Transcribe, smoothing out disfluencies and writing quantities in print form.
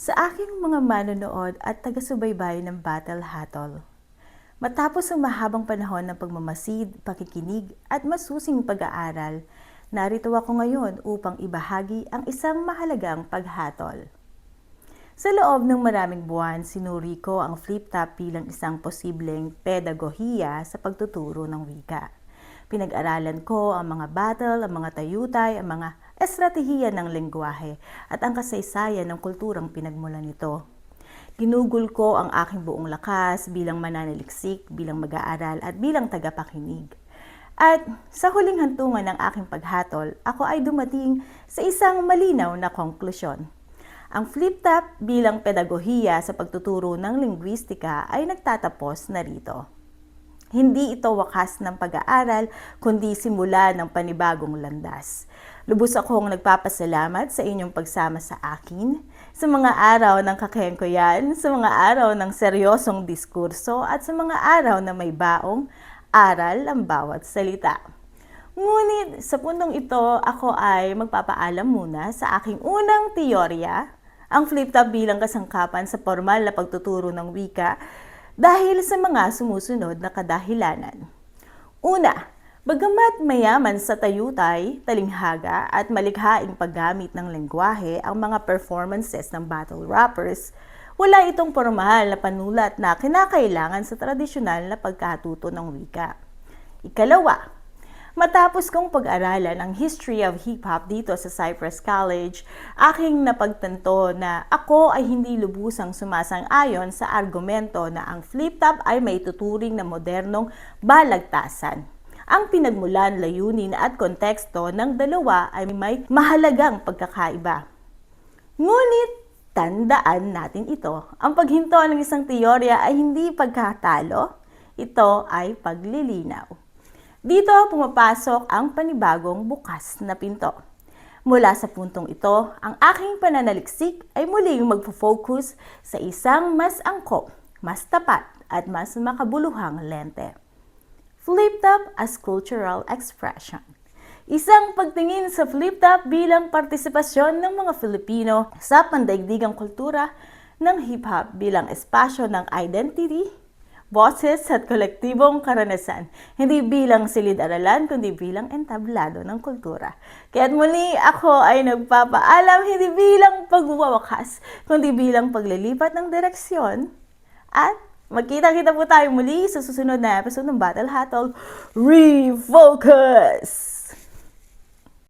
Sa aking mga manonood at taga-subaybay ng Battle Hatol. Matapos ang mahabang panahon ng pagmamasid, pakikinig at masusing pag-aaral, narito ako ngayon upang ibahagi ang isang mahalagang paghatol. Sa loob ng maraming buwan, sinuri ko ang flip-top bilang isang posibleng pedagohiya sa pagtuturo ng wika. Pinag-aralan ko ang mga battle, ang mga tayutay, ang mga estratehiya ng lengguwahe at ang kasaysayan ng kulturang pinagmulan nito. Ginugol ko ang aking buong lakas bilang mananaliksik, bilang mag-aaral at bilang tagapakinig. At sa huling hantungan ng aking paghatol, ako ay dumating sa isang malinaw na konklusyon. Ang flip-top bilang pedagohiya sa pagtuturo ng linguistika ay nagtatapos na rito. Hindi ito wakas ng pag-aaral, kundi simula ng panibagong landas. Lubos akong nagpapasalamat sa inyong pagsama sa akin, sa mga araw ng kakengkoyan, sa mga araw ng seryosong diskurso, at sa mga araw na may baong aral ang bawat salita. Ngunit sa puntong ito, ako ay magpapaalam muna sa aking unang teorya, ang flip-top bilang kasangkapan sa formal na pagtuturo ng wika, dahil sa mga sumusunod na kadahilanan. Una, bagamat mayaman sa tayutay, talinghaga at malikhaing paggamit ng lengguwahe ang mga performances ng battle rappers, wala itong formal na panulat na kinakailangan sa tradisyonal na pagkatuto ng wika. Ikalawa, matapos kong pag-aralan ang history of hip-hop dito sa Cypress College, aking napagtanto na ako ay hindi lubusang sumasang-ayon sa argumento na ang flip-top ay may tuturing na modernong balagtasan. Ang pinagmulan, layunin at konteksto ng dalawa ay may mahalagang pagkakaiba. Ngunit tandaan natin ito, ang paghinto ng isang teorya ay hindi pagkatalo, ito ay paglilinaw. Dito pumapasok ang panibagong bukas na pinto. Mula sa puntong ito, ang aking pananaliksik ay muling magpo-focus sa isang mas angkop, mas tapat at mas makabuluhang lente. Flip-top as cultural expression. Isang pagtingin sa flip-top bilang partisipasyon ng mga Filipino sa pandaigdigang kultura ng hip-hop bilang espasyo ng identity, boses at kolektibong karanasan, hindi bilang silid-aralan, kundi bilang entablado ng kultura. Kaya't muli ako ay nagpapaalam, hindi bilang pagwawakas, kundi bilang paglilipat ng direksyon. At magkita-kita po tayo muli sa susunod na episode ng Battle Hatol Refocus!